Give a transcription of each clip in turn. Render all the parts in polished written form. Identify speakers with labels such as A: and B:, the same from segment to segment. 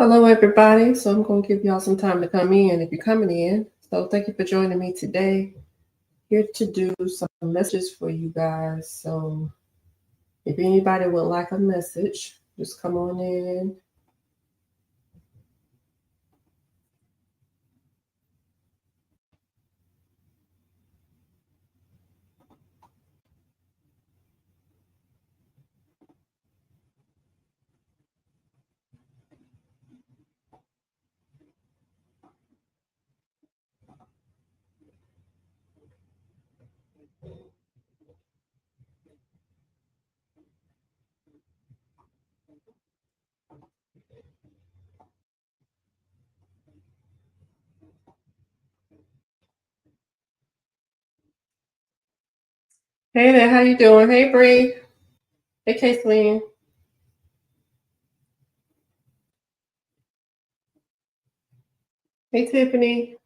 A: Hello, everybody. So I'm going to give y'all some time to come in if you're coming in. So thank you for joining me today. Here to do some messages for you guys. So if anybody would like a message, just come on in. Hey there, how you doing? Hey Bree. Hey Kathleen. Hey Tiffany.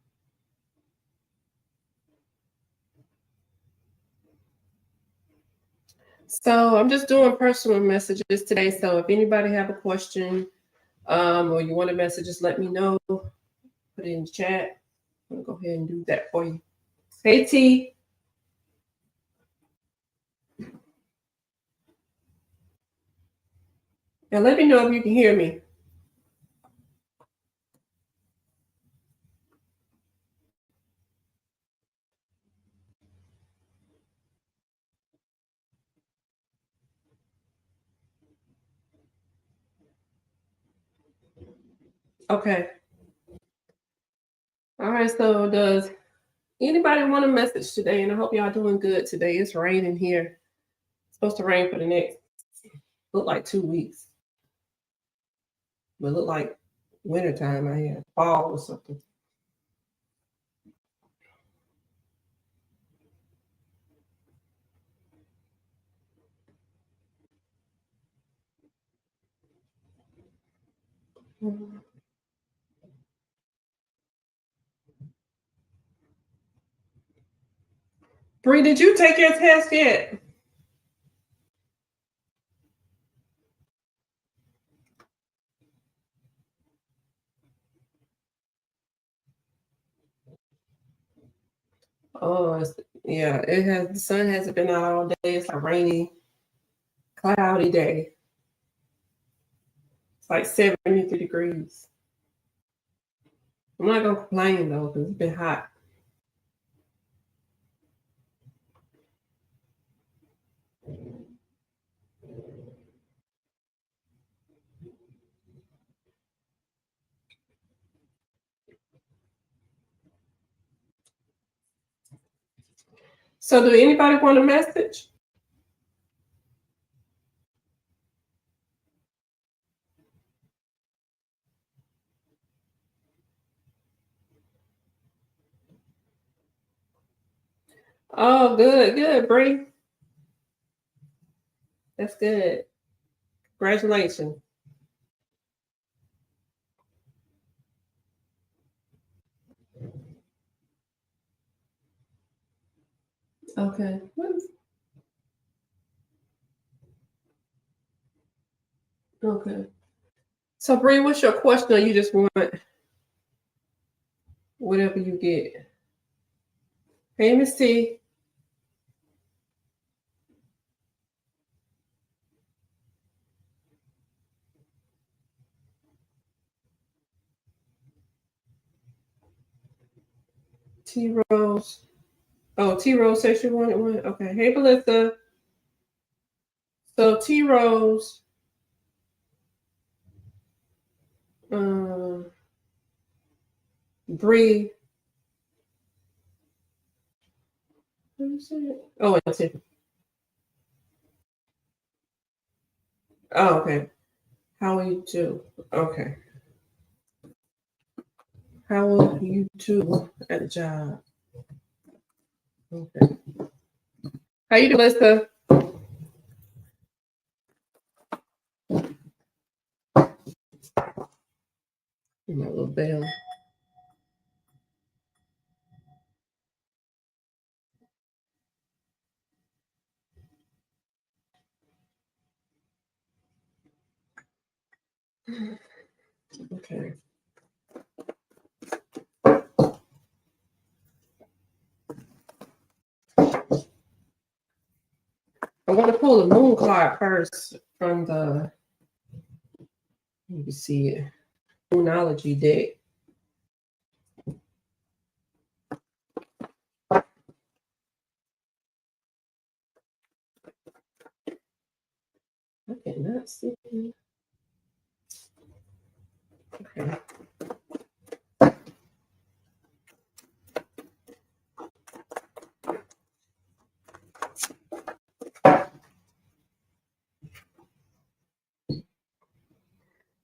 A: So I'm just doing personal messages today. So if anybody have a question, or you want a message, just let me know. Put it in the chat. I'm gonna go ahead and do that for you. Hey T. And let me know if you can hear me. Okay. All right. So does anybody want a message today? And I hope y'all doing good today. It's raining here. It's supposed to rain for the next look like 2 weeks. But look like wintertime out here, fall or something. Bree, did you take your test yet? Oh, yeah. It has the sun hasn't been out all day. It's a rainy, cloudy day. It's like 73 degrees. I'm not gonna complain though, because it's been hot. So do anybody want a message? Oh, good, good, Bree. That's good. Congratulations. Okay. Okay. So Bree, what's your question? Or you just want whatever you get? Hey, Miss T. T Rose. Oh, T Rose said she wanted one. Okay. Hey, Melissa. So T Rose, um, Bree. What you say? Oh, and Tiffany. Oh, okay. How are you two? Okay. How are you two at the job? Okay. How you doing, Melissa? My little bell. Okay. I'm going to pull the moon card first from the, you can see it, Moonology deck. I cannot see it. Okay.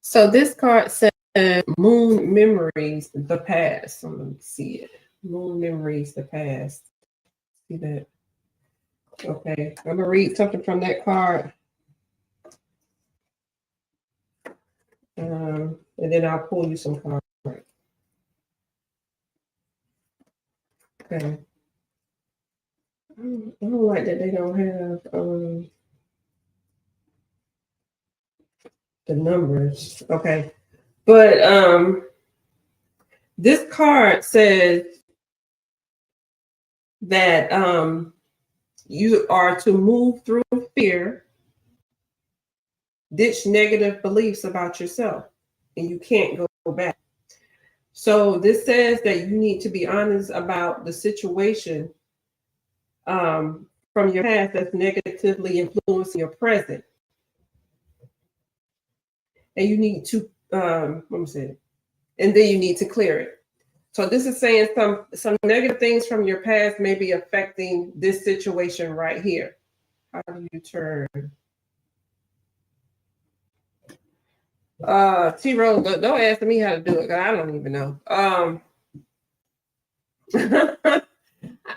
A: So this card says Moon Memories, the past. So let me see it. Moon Memories, the past. See that? Okay. I'm going to read something from that card. And then I'll pull you some cards. Okay. I don't like that they don't have the numbers. Okay. But this card says that you are to move through fear, ditch negative beliefs about yourself, and you can't go back. So this says that you need to be honest about the situation from your past that's negatively influencing your present. And you need to, let me say, and then you need to clear it. So this is saying some negative things from your past may be affecting this situation right here. How do you turn? T Rose, don't ask me how to do it because I don't even know. I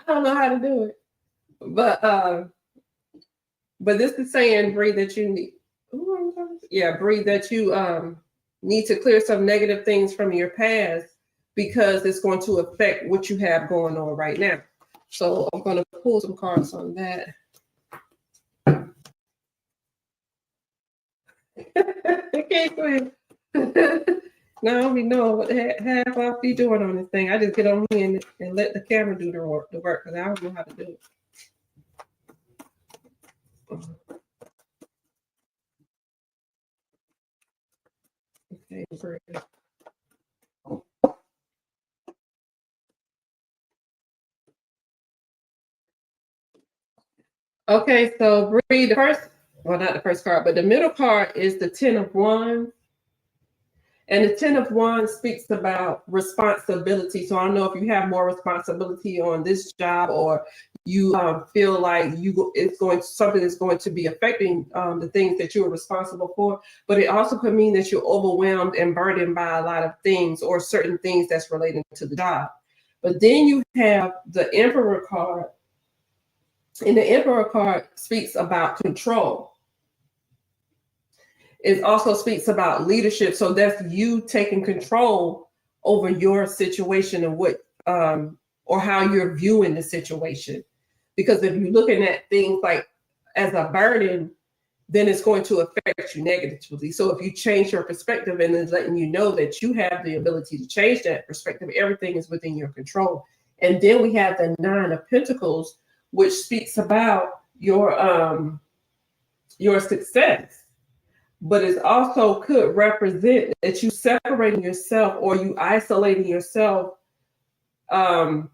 A: don't know how to do it. But this is saying, Bree, that you need. Bree, that you need to clear some negative things from your past because it's going to affect what you have going on right now. So I'm going to pull some cards on that. Okay, go ahead. Now I don't be knowing what half I'll be doing on this thing. I just get on here and let the camera do the work because I don't know how to do it. Okay, great. Okay, so Bree, not the first card, but the middle card is the 10 of Wands. And the 10 of Wands speaks about responsibility. So I don't know if you have more responsibility on this job or you feel like something is going to be affecting the things that you are responsible for. But it also could mean that you're overwhelmed and burdened by a lot of things or certain things that's related to the job. But then you have the Emperor card. And the Emperor card speaks about control. It also speaks about leadership. So that's you taking control over your situation and what or how you're viewing the situation. Because if you're looking at things like as a burden, then it's going to affect you negatively. So if you change your perspective and it's letting you know that you have the ability to change that perspective, everything is within your control. And then we have the 9 of Pentacles, which speaks about your success. But it also could represent that you separating yourself or you isolating yourself, trying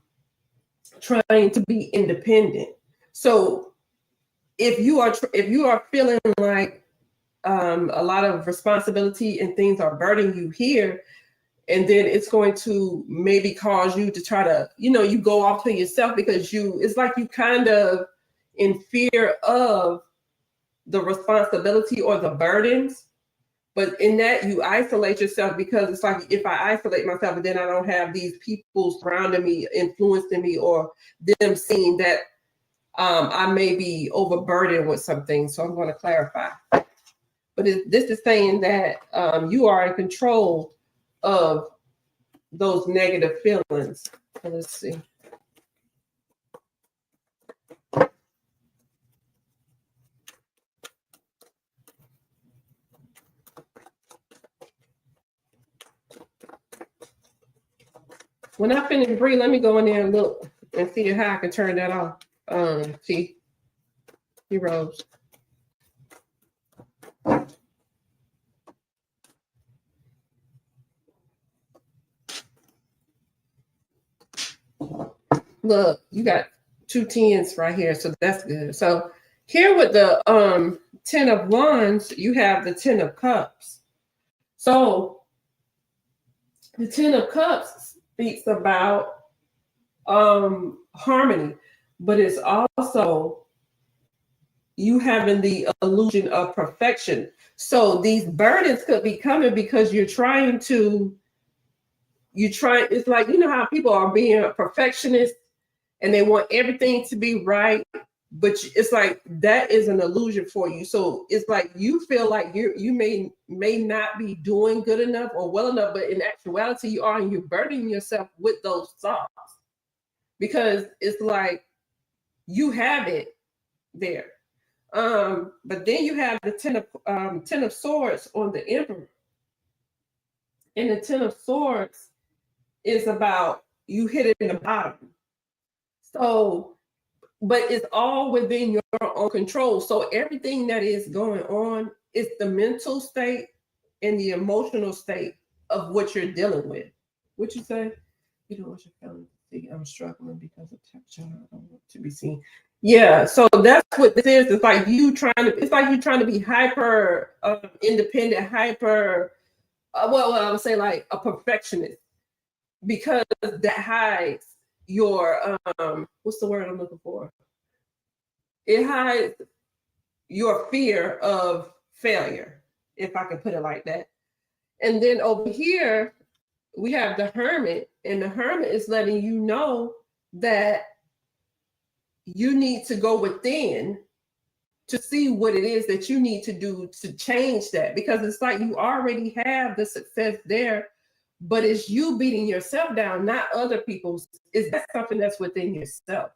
A: to be independent. So if you are feeling like a lot of responsibility and things are burdening you here, and then it's going to maybe cause you to try to, you go off to yourself because it's like you kind of in fear of the responsibility or the burdens. But in that, you isolate yourself because it's like if I isolate myself and then I don't have these people surrounding me, influencing me, or them seeing that I may be overburdened with something. So I'm going to clarify. But this is saying that you are in control of those negative feelings. So let's see. When I finish, Bree, let me go in there and look and see how I can turn that off. See, heroes. Look, you got 2 10s right here, so that's good. So here with the 10 of Wands, you have the 10 of Cups. So the 10 of Cups speaks about harmony, but it's also you having the illusion of perfection. So these burdens could be coming because it's like, you know how people are being a perfectionist and they want everything to be right, but it's like that is an illusion for you. So it's like you feel like you may not be doing good enough or well enough, but in actuality you are, and you're burdening yourself with those thoughts because it's like you have it there. But then you have the 10 of Swords on the Emperor, and the 10 of Swords is about you hitting the bottom. So, but it's all within your own control. So everything that is going on is the mental state and the emotional state of what you're dealing with. What you say? You don't want your family to see I'm struggling because of temperature. I don't want to be seen. Yeah, so that's what this is. It's like you trying to be hyper independent, hyper well, I would say like a perfectionist, because that hides your what's the word I'm looking for? It hides your fear of failure, if I can put it like that. And then over here, we have the Hermit, and the Hermit is letting you know that you need to go within to see what it is that you need to do to change that, because it's like you already have the success there, but it's you beating yourself down, not other people's. Is that something that's within yourself?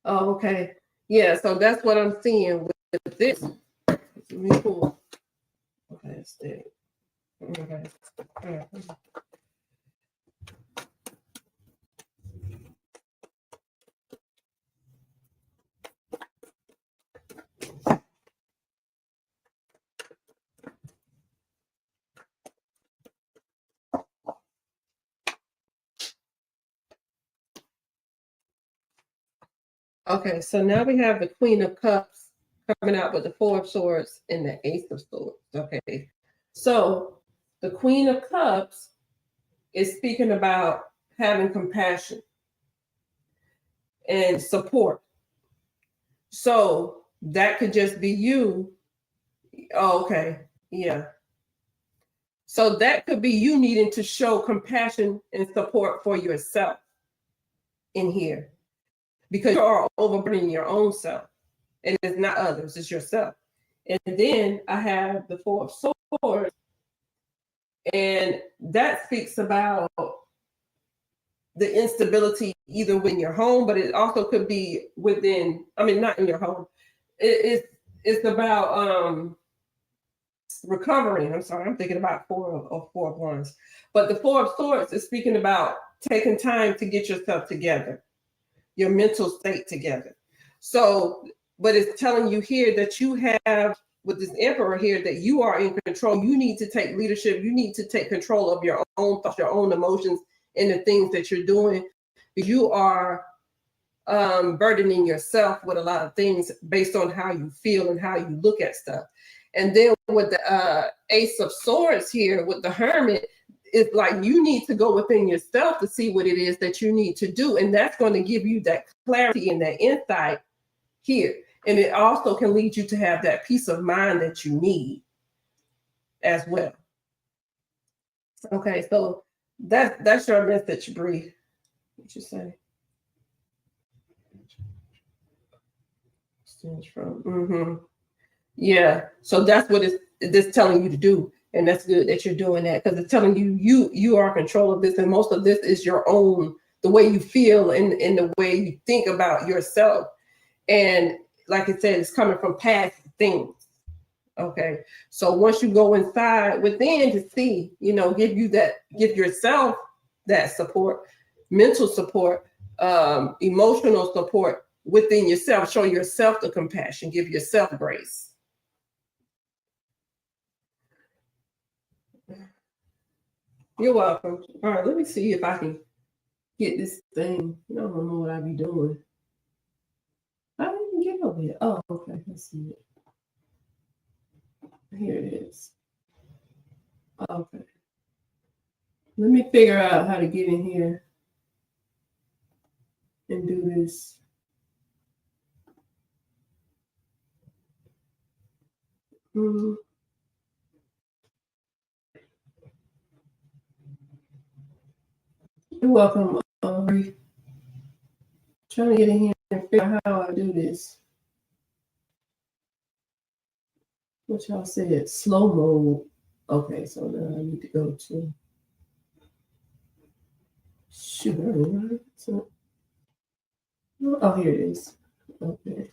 A: Oh, okay. Yeah, so that's what I'm seeing with this. Really cool. Okay, that's it. Okay. All right. Okay, so now we have the Queen of Cups coming out with the Four of Swords and the Ace of Swords. Okay, so the Queen of Cups is speaking about having compassion and support. So that could just be you. Oh, okay, yeah. So that could be you needing to show compassion and support for yourself in here, because you are overburdening your own self, and it's not others, it's yourself. And then I have the Four of Swords, and that speaks about the instability either within your home, but it also could be within, I mean, not in your home. It's about recovering. I'm sorry, I'm thinking about Four of Wands. But the Four of Swords is speaking about taking time to get yourself together, your mental state together. So, but it's telling you here that you have, with this Emperor here, that you are in control. You need to take leadership. You need to take control of your own thoughts, your own emotions, and the things that you're doing. You are burdening yourself with a lot of things based on how you feel and how you look at stuff. And then with the Ace of Swords here, with the Hermit, it's like you need to go within yourself to see what it is that you need to do. And that's going to give you that clarity and that insight here. And it also can lead you to have that peace of mind that you need as well. Okay, so that's your message, Bree. What you say? From yeah. So that's what it's telling you to do, and that's good that you're doing that, because it's telling you are in control of this, and most of this is your own, the way you feel and the way you think about yourself, and like I said, it's coming from past things. Okay. So once you go inside within to see, give yourself that support, mental support, emotional support within yourself, show yourself the compassion, give yourself grace. You're welcome. All right, let me see if I can get this thing. I don't know what I be doing. I didn't get over here. Oh, okay. Let's see it. Here it is. Okay. Let me figure out how to get in here and do this. You're welcome, Trying to get in here and figure out how I do this. What y'all said? Slow mode. Okay, so now I need to go to. Shoot, so, oh, here it is. Okay.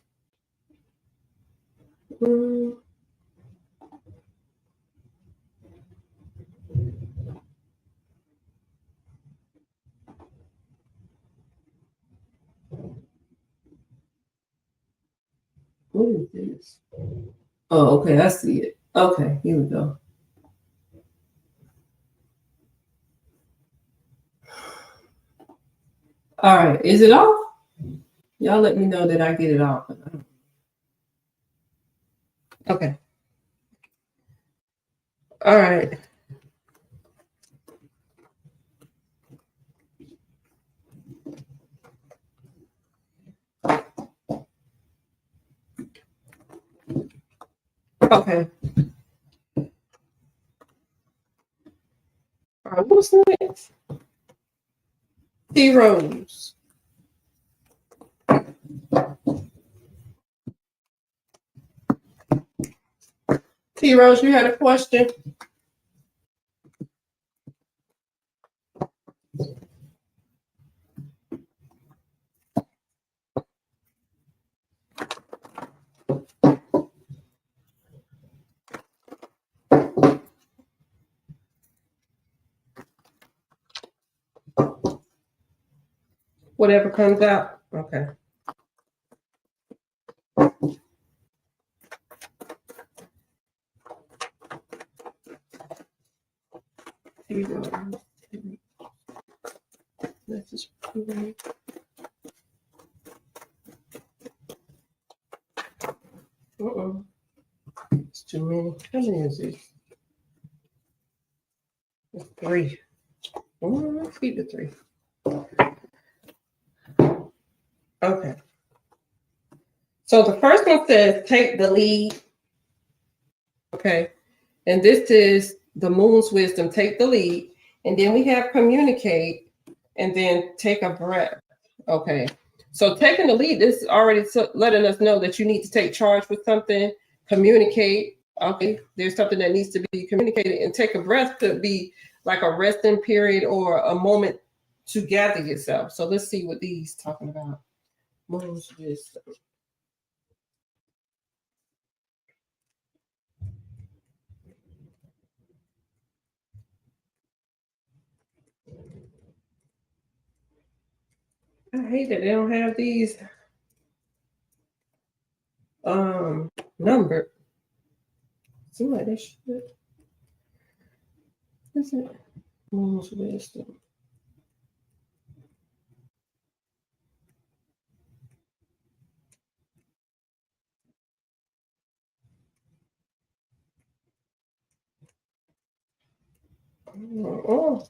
A: What is this? Oh, okay, I see it. Okay, here we go. All right, is it off? Y'all let me know that I get it off. Okay. All right. Okay. All right, what's next? T Rose. T Rose, you had a question? Whatever comes out. Okay. Here you go. This is it's too many. How many is this? It's 3. Let's keep it 3. Okay. So the first one says take the lead. Okay. And this is the moon's wisdom, take the lead. And then we have communicate and then take a breath. Okay. So taking the lead, this is already letting us know that you need to take charge with something, communicate. Okay. There's something that needs to be communicated, and take a breath could be like a resting period or a moment to gather yourself. So let's see what these talking about. Moon's wisdom. I hate that they don't have these numbered. Seems like they should. Is it? Moon's wisdom. Oh.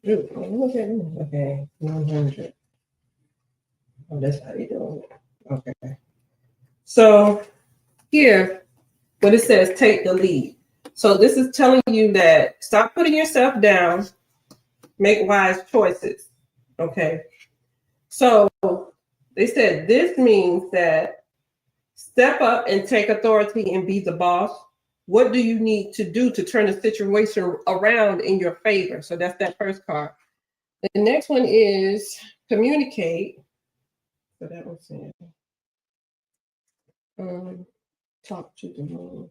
A: Look at me. Okay, 100. Oh, that's how you do it. Okay. So here, what it says, take the lead. So this is telling you that stop putting yourself down, make wise choices. Okay. So they said this means that step up and take authority and be the boss. What do you need to do to turn the situation around in your favor? So that's that first card. The next one is communicate. So that one's in. Talk to the moon.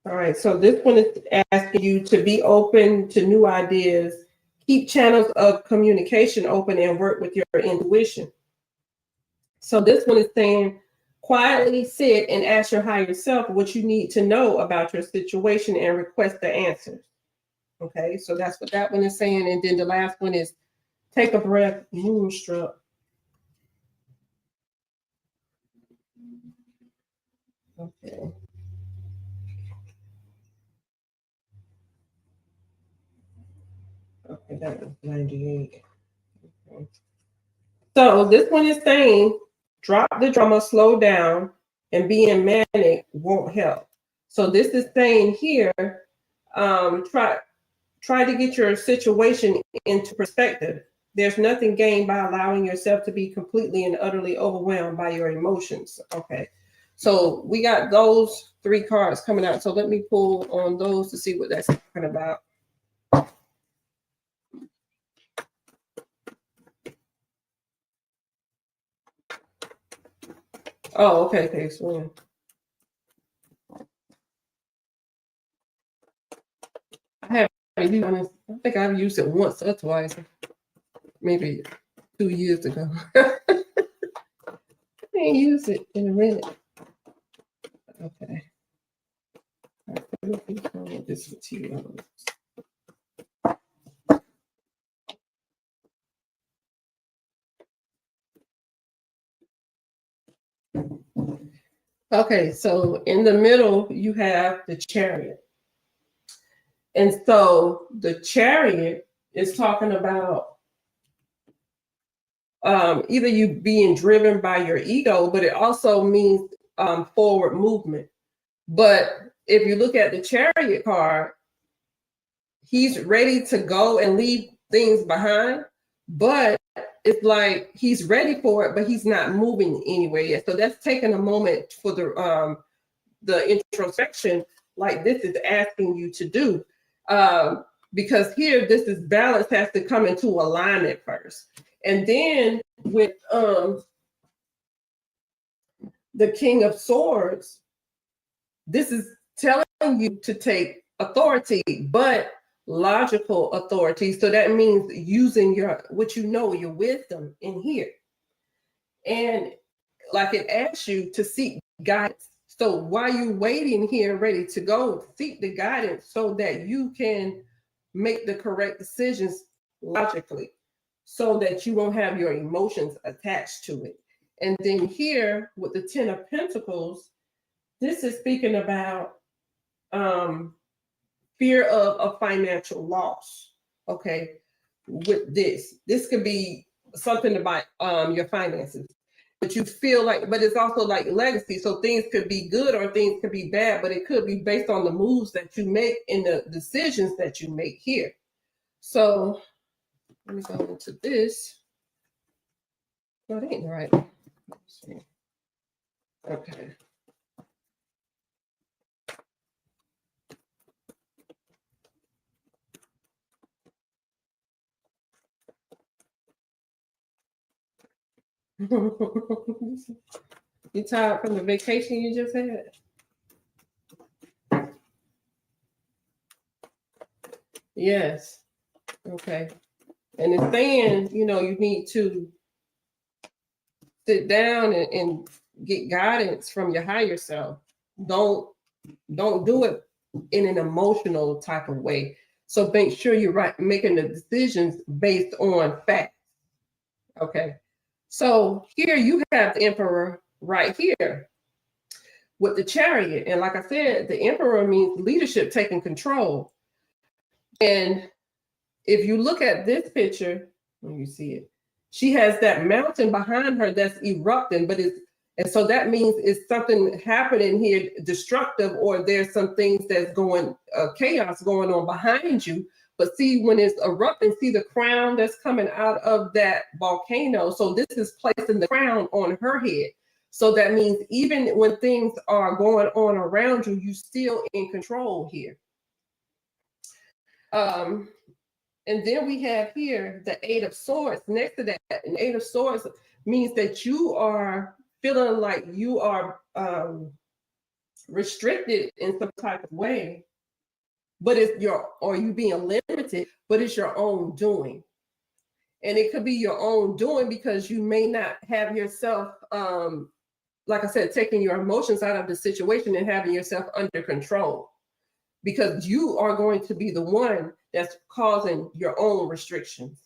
A: All right, so this one is asking you to be open to new ideas, keep channels of communication open, and work with your intuition. So this one is saying, quietly sit and ask your higher self what you need to know about your situation and request the answers. Okay, so that's what that one is saying. And then the last one is take a breath, moonstruck. Okay. Okay, that was 98. Okay. So this one is saying, drop the drama, slow down, and being manic won't help. So this is saying here, try to get your situation into perspective. There's nothing gained by allowing yourself to be completely and utterly overwhelmed by your emotions. Okay. So we got those 3 cards coming out. So let me pull on those to see what that's talking about. Oh, okay, okay. So I think I've used it once or twice, maybe 2 years ago. I ain't used it in a minute. Okay. This material. Okay, so in the middle you have the Chariot. And so the Chariot is talking about either you being driven by your ego, but it also means forward movement. But if you look at the Chariot card, he's ready to go and leave things behind, but it's like he's ready for it, but he's not moving anywhere yet. So that's taking a moment for the introspection, like this is asking you to do. Because here, this is balance has to come into alignment first. And then with the King of Swords, this is telling you to take authority, but logical authority. So that means using your your wisdom in here. And like it asks you to seek guidance. So while you're waiting here ready to go, seek the guidance so that you can make the correct decisions logically, so that you won't have your emotions attached to it. And then here with the 10 of Pentacles, this is speaking about fear of a financial loss. Okay, with this could be something about your finances, but you feel like, but it's also like legacy. So things could be good or things could be bad, but it could be based on the moves that you make and the decisions that you make here. So let me go into this. No, it ain't right. Okay. You tired from the vacation you just had? Yes. Okay. And it's saying, you need to sit down and get guidance from your higher self. Don't do it in an emotional type of way. So make sure you're making the decisions based on facts. Okay. So here you have the Emperor right here with the Chariot. And like I said, the Emperor means leadership, taking control. And if you look at this picture, when you see it, she has that mountain behind her that's erupting, and so that means it's something happening here destructive, or there's some things that's chaos going on behind you, But see, when it's erupting, see the crown that's coming out of that volcano. So this is placing the crown on her head. So that means even when things are going on around you, you still in control here. And then we have here the Eight of Swords next to that. And Eight of Swords means that you are feeling like you are restricted in some type of way, but it's or you being limited, but it's your own doing. And it could be your own doing because you may not have yourself, like I said, taking your emotions out of the situation and having yourself under control, because you are going to be the one that's causing your own restrictions.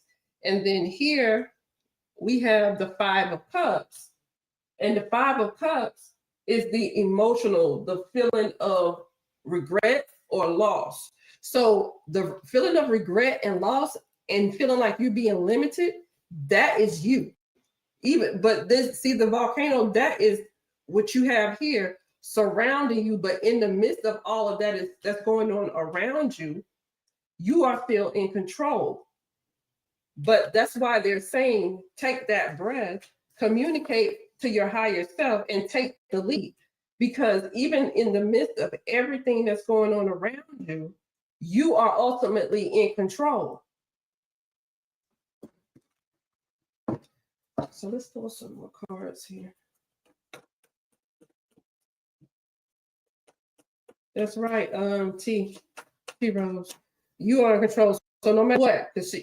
A: And then here we have the Five of Cups. And the Five of Cups is the emotional, the feeling of regret or loss. So the feeling of regret and loss and feeling like you're being limited, that is you. But this, see the volcano, that is what you have here surrounding you. But in the midst of all of that that's going on around you, you are still in control. But that's why they're saying, take that breath, communicate to your higher self and take the lead. Because even in the midst of everything that's going on around you, you are ultimately in control. So let's pull some more cards here. That's right, T Rose. You are in control. So no matter what, because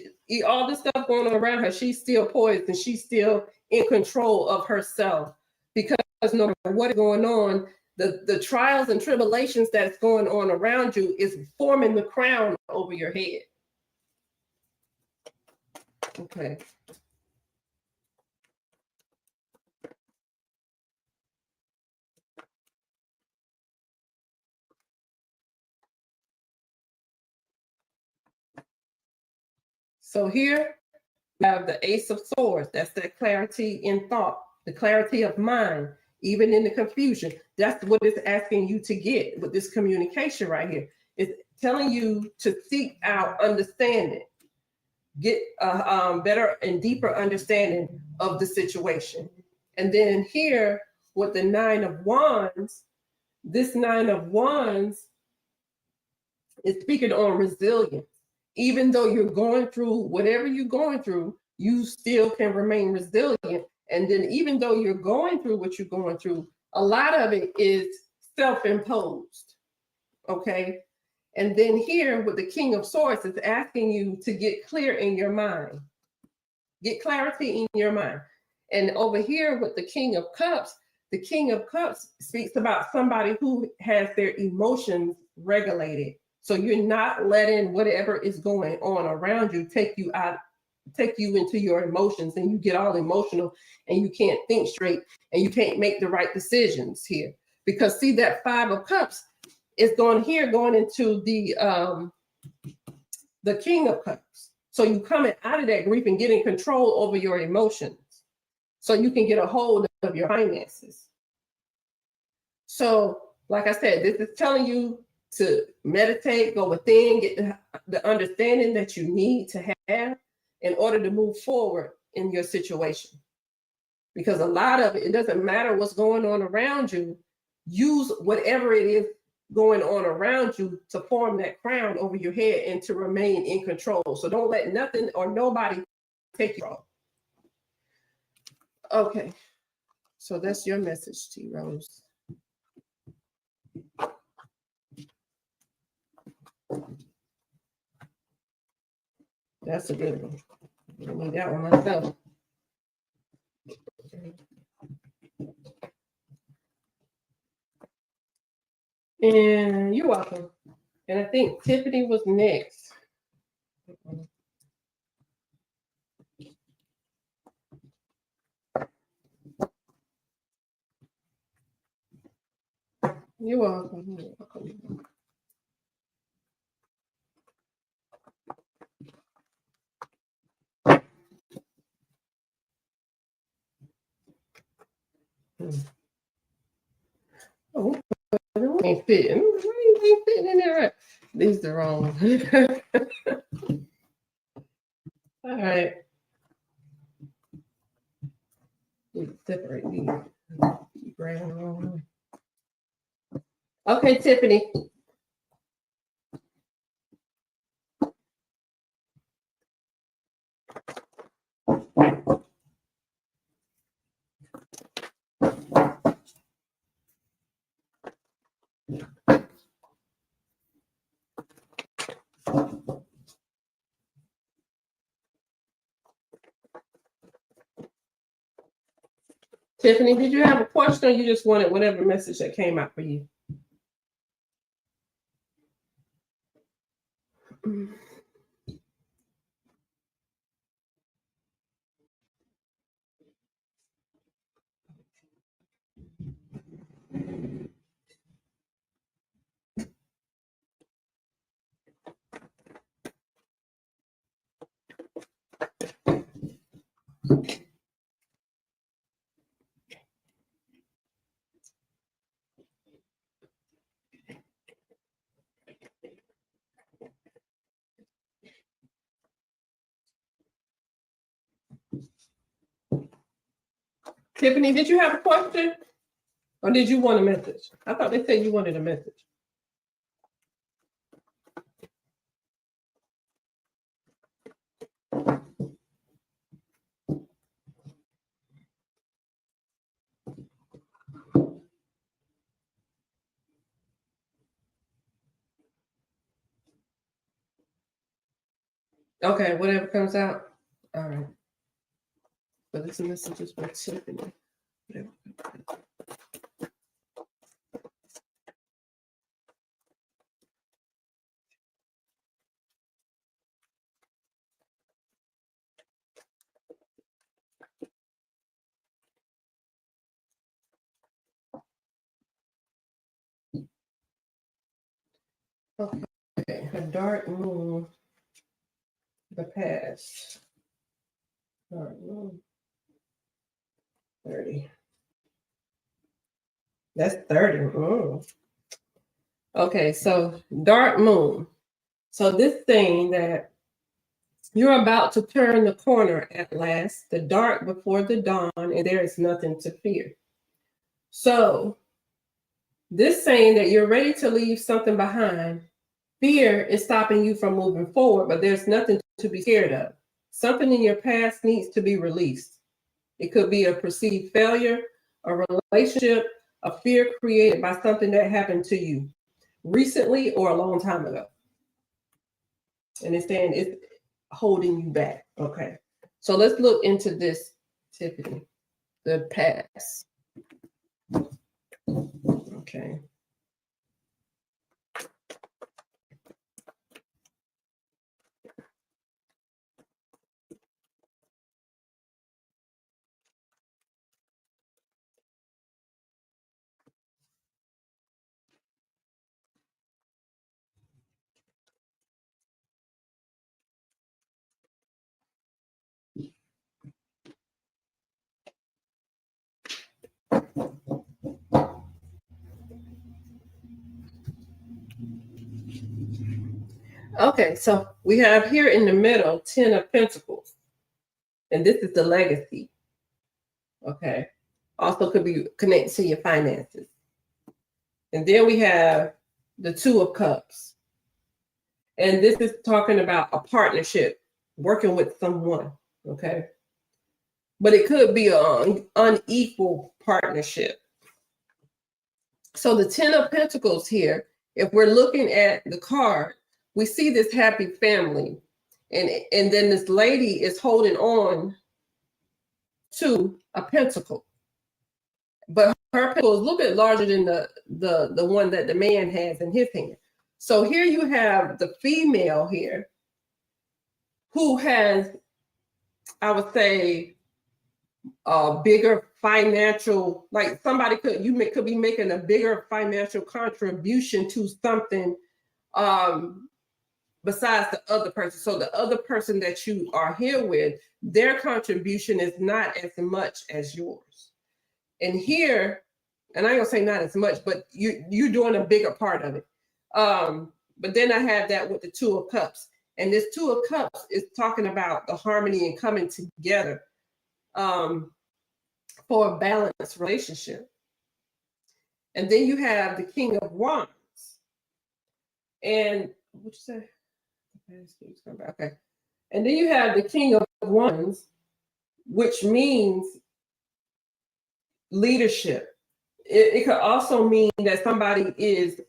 A: all this stuff going on around her, she's still poised and she's still in control of herself. Because no matter what is going on, the trials and tribulations that's going on around you is forming the crown over your head. Okay. So here we have the Ace of Swords. That's the clarity in thought, the clarity of mind, even in the confusion. That's what it's asking you to get with this communication right here. It's telling you to seek out understanding, get a better and deeper understanding of the situation. And then here with the Nine of Wands, this Nine of Wands is speaking on resilience. Even though you're going through whatever you're going through, you still can remain resilient. And then even though you're going through what you're going through, a lot of it is self-imposed, okay? And then here with the King of Swords, it's asking you to get clear in your mind. Get clarity in your mind. And over here with the King of Cups speaks about somebody who has their emotions regulated. So you're not letting whatever is going on around you take you into your emotions, and you get all emotional and you can't think straight and you can't make the right decisions here. Because see that Five of Cups is going into the King of Cups. So you coming out of that grief and getting control over your emotions so you can get a hold of your finances. So like I said, this is telling you to meditate, go within, get the understanding that you need to have in order to move forward in your situation. Because a lot of it doesn't matter what's going on around you. Use whatever it is going on around you to form that crown over your head and to remain in control. So don't let nothing or nobody take you off. Okay, so that's your message, T Rose. That's a good one. I need that one myself. And you're welcome. And I think Tiffany was next. You're welcome. You're welcome. Oh, it ain't fitting. It ain't fitting in there. These are wrong. All right. Separate these. Keep grabbing the wrong one. Okay, Tiffany. Tiffany, did you have a question, or you just wanted whatever message that came out for you? Tiffany, did you have a question, or did you want a message? I thought they said you wanted a message. Okay, whatever comes out. All right. But this message is for Tiffany. Okay, a dark moon, the past. Dark moon. 30. That's 30. Okay, so dark moon. So this thing that you're about to turn the corner at last, the dark before the dawn, and there is nothing to fear. So this saying that you're ready to leave something behind, fear is stopping you from moving forward, but there's nothing to be scared of. Something in your past needs to be released. It could be a perceived failure, a relationship, a fear created by something that happened to you recently or a long time ago. And it's saying it's holding you back. Okay. So let's look into this, Tiffany, the past. Okay. Okay, so we have here in the middle 10 of Pentacles. And this is the legacy. Okay. Also could be connected to your finances. And then we have the 2 of Cups. And this is talking about a partnership, working with someone. Okay. But it could be an unequal partnership. So the 10 of Pentacles here, if we're looking at the card, we see this happy family. And then this lady is holding on to a pentacle. But her pentacle is a little bit larger than the one that the man has in his hand. So here you have the female here who has, I would say, a bigger financial, like somebody could be making a bigger financial contribution to something besides the other person. So the other person that you are here with, their contribution is not as much as yours. And here, and I'm gonna say not as much, but you're doing a bigger part of it. But then I have that with the 2 of Cups. And this Two of Cups is talking about the harmony and coming together for a balanced relationship. And then you have the King of Wands. And what you say? Okay. And then you have the King of Wands, which means leadership. It could also mean that somebody is,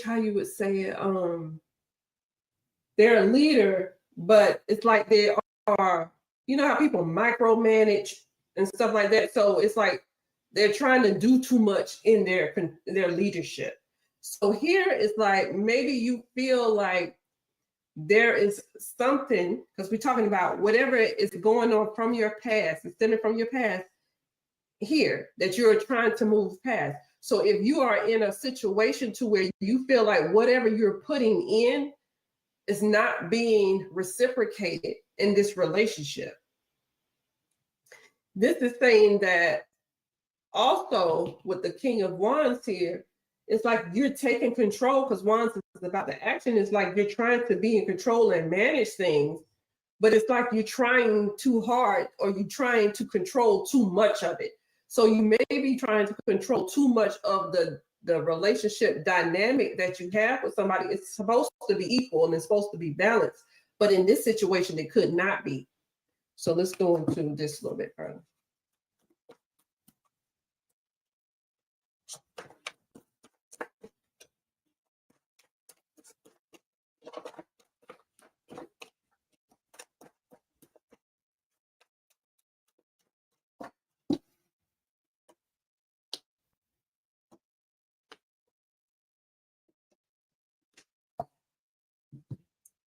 A: how you would say it, they're a leader, but it's like they are, you know how people micromanage and stuff like that. So it's like they're trying to do too much in their leadership. So here it's like maybe you feel like there is something, because we're talking about whatever is going on from your past, stemming from your past here, that you're trying to move past. So if you are in a situation to where you feel like whatever you're putting in is not being reciprocated in this relationship, this is saying that also with the King of Wands here, it's like you're taking control, because Wands is about the action. It's like you're trying to be in control and manage things, but it's like you're trying too hard, or you're trying to control too much of it. So you may be trying to control too much of the relationship dynamic that you have with somebody. It's supposed to be equal and it's supposed to be balanced, but in this situation, it could not be. So let's go into this a little bit further.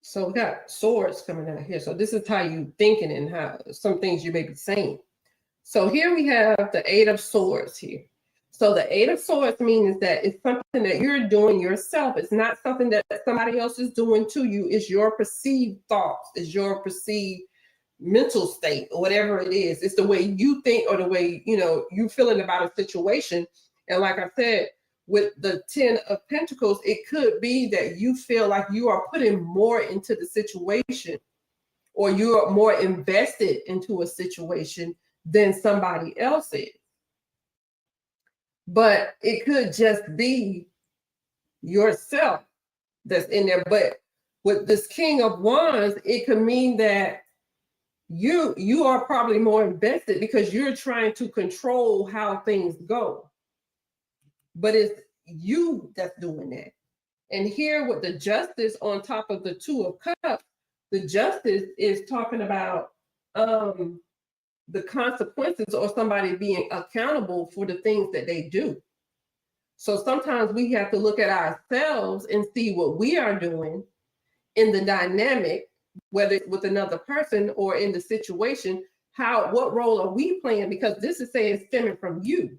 A: So we got swords coming out here. So this is how you thinking and how some things you may be saying. So here we have the Eight of Swords here. So the Eight of Swords means that it's something that you're doing yourself. It's not something that somebody else is doing to you. It's your perceived thoughts. It's your perceived mental state, or whatever it is. It's the way you think, or the way, you're feeling about a situation. And like I said, with the 10 of Pentacles, it could be that you feel like you are putting more into the situation, or you are more invested into a situation than somebody else is. But it could just be yourself that's in there. But with this King of Wands, it could mean that you are probably more invested because you're trying to control how things go. But it's you that's doing that. And here with the Justice on top of the Two of Cups, the Justice is talking about the consequences, or somebody being accountable for the things that they do. So sometimes we have to look at ourselves and see what we are doing in the dynamic, whether it's with another person or in the situation. What role are we playing? Because this is saying stemming from you.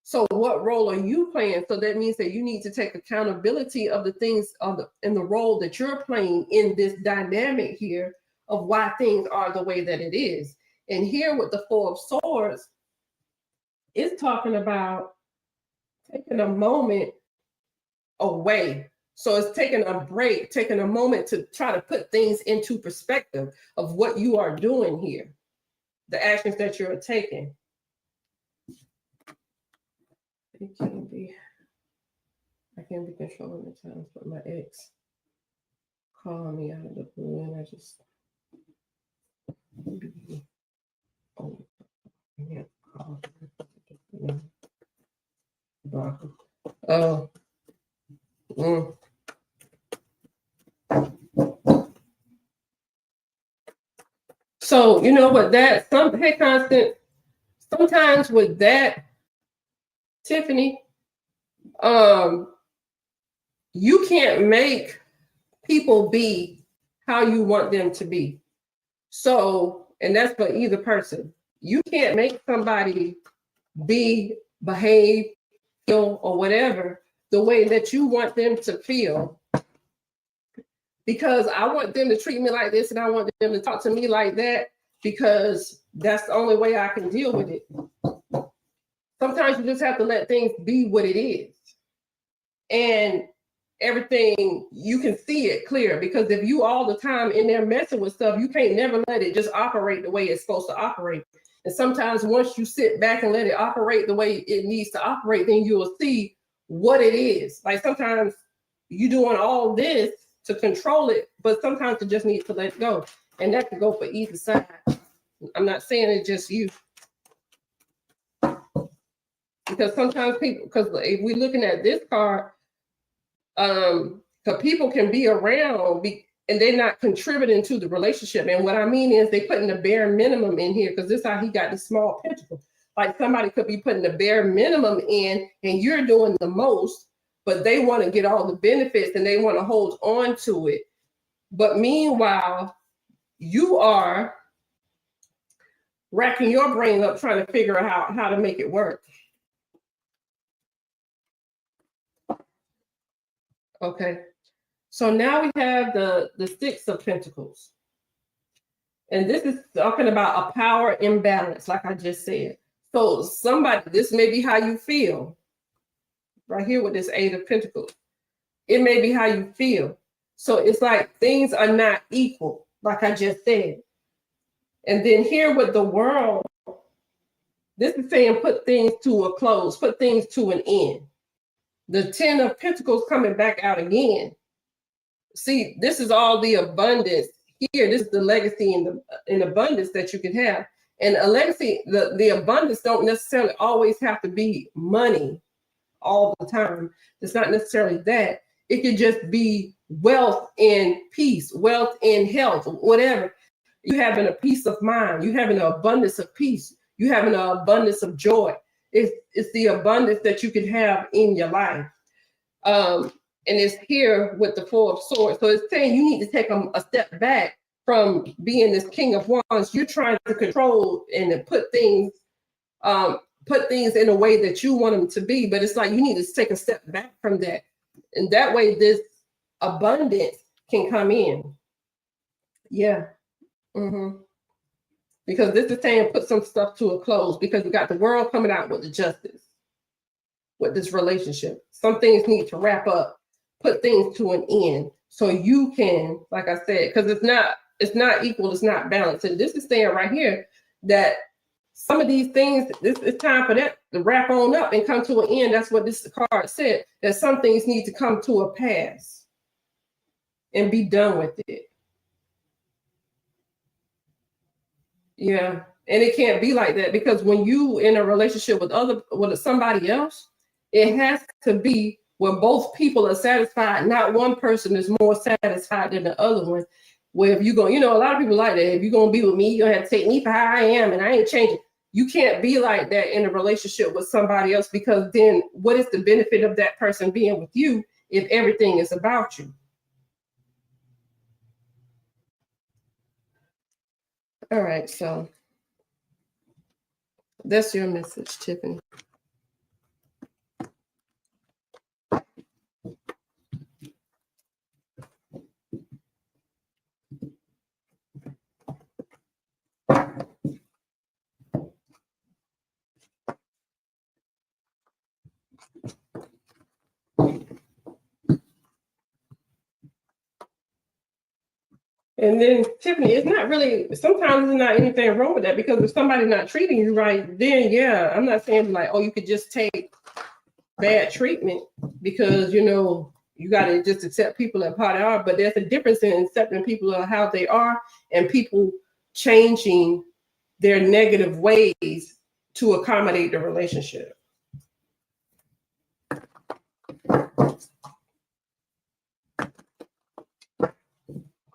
A: So what role are you playing? So that means that you need to take accountability of the things in the role that you're playing in this dynamic here of why things are the way that it is. And here with the Four of Swords, it's talking about taking a moment away. So it's taking a break, taking a moment to try to put things into perspective of what you are doing here, the actions that you're taking. I can't be controlling the times, but my ex called me out of the blue, and I just So you know what Constant, sometimes with that, Tiffany, you can't make people be how you want them to be. So, and that's for either person. You can't make somebody behave, feel, or whatever the way that you want them to feel, because I want them to treat me like this and I want them to talk to me like that, because that's the only way I can deal with it. Sometimes you just have to let things be what it is. And everything, you can see it clear. Because if you all the time in there messing with stuff, you can't never let it just operate the way it's supposed to operate. And sometimes once you sit back and let it operate the way it needs to operate, then you will see what it is. Like sometimes you doing all this to control it, but sometimes you just need to let it go. And that can go for either side. I'm not saying it's just you. Because sometimes people, because if we're looking at this card, because people can be around and they're not contributing to the relationship. And what I mean is they putting the bare minimum in here, because this is how he got the small pentacle. Like somebody could be putting the bare minimum in and you're doing the most, but they want to get all the benefits and they want to hold on to it. But meanwhile, you are racking your brain up trying to figure out how to make it work. Okay, so now we have the Six of Pentacles. And this is talking about a power imbalance, like I just said. So somebody, this may be how you feel. Right here with this Eight of Pentacles. It may be how you feel. So it's like things are not equal, like I just said. And then here with the World, this is saying put things to a close, put things to an end. The Ten of Pentacles coming back out again. See, this is all the abundance here. This is the legacy in abundance that you can have. And a legacy, the abundance don't necessarily always have to be money all the time. It's not necessarily that. It could just be wealth and peace, wealth and health, whatever. You having a peace of mind. You having an abundance of peace. You having an abundance of joy. It's the abundance that you can have in your life. And it's here with the Four of Swords. So it's saying you need to take a step back from being this King of Wands. You're trying to control and put things in a way that you want them to be. But it's like you need to take a step back from that. And that way this abundance can come in. Yeah. Because this is saying put some stuff to a close, because you got the World coming out with the Justice, with this relationship. Some things need to wrap up. Put things to an end so you can, like I said, because it's not equal, it's not balanced. And this is saying right here that some of these things, it's time for that to wrap on up and come to an end. That's what this card said, that some things need to come to a pass and be done with it. Yeah, and it can't be like that, because when you in a relationship with somebody else, it has to be where both people are satisfied. Not one person is more satisfied than the other one. Where if you're going, a lot of people like that. If you're going to be with me, you're going to have to take me for how I am, and I ain't changing. You can't be like that in a relationship with somebody else, because then what is the benefit of that person being with you if everything is about you? All right, so that's your message, Tiffany. And then Tiffany, it's not really, sometimes there's not anything wrong with that, because if somebody's not treating you right, then yeah, I'm not saying like, oh, you could just take bad treatment because, you got to just accept people as how they are. But there's a difference in accepting people as how they are and people changing their negative ways to accommodate the relationship.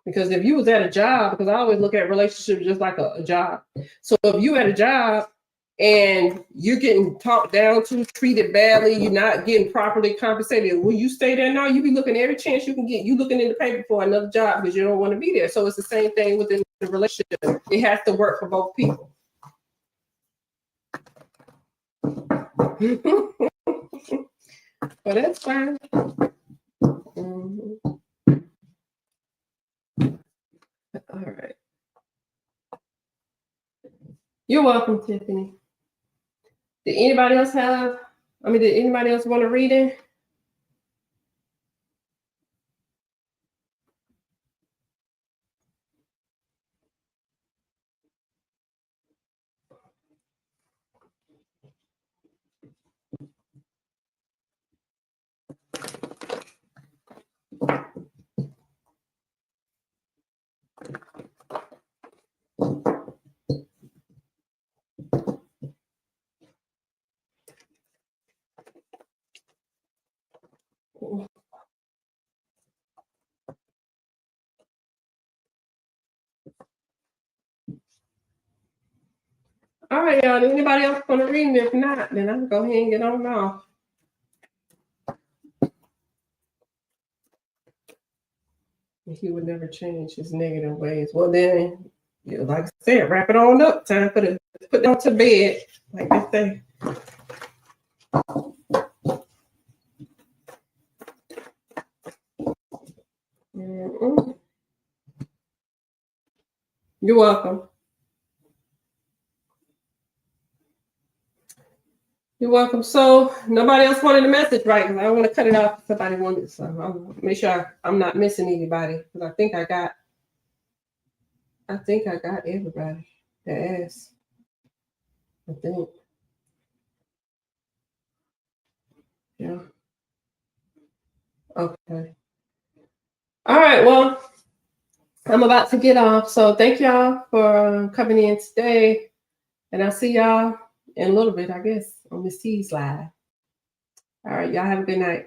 A: Because if you was at a job, because I always look at relationships just like a job. So if you at a job and you're getting talked down to, treated badly, you're not getting properly compensated, will you stay there? No, you be looking every chance you can get. You looking in the paper for another job because you don't want to be there. So it's the same thing within the relationship. It has to work for both people. Well, that's fine. All right. You're welcome, Tiffany. Did anybody else want to read it? All right, y'all. Anybody else want to read me? If not, then I'll go ahead and get on off. He would never change his negative ways. Well, then, like I said, wrap it on up. Time for the put down to bed, like they say. You're welcome. You're welcome. So nobody else wanted a message, right? Because I don't want to cut it off if somebody wanted. So I'll make sure I'm not missing anybody. Because I think I got everybody that asked. I think. Yeah. Okay. All right. Well, I'm about to get off. So thank y'all for coming in today. And I'll see y'all in a little bit, I guess, on Miss T's live. All right. Y'all have a good night.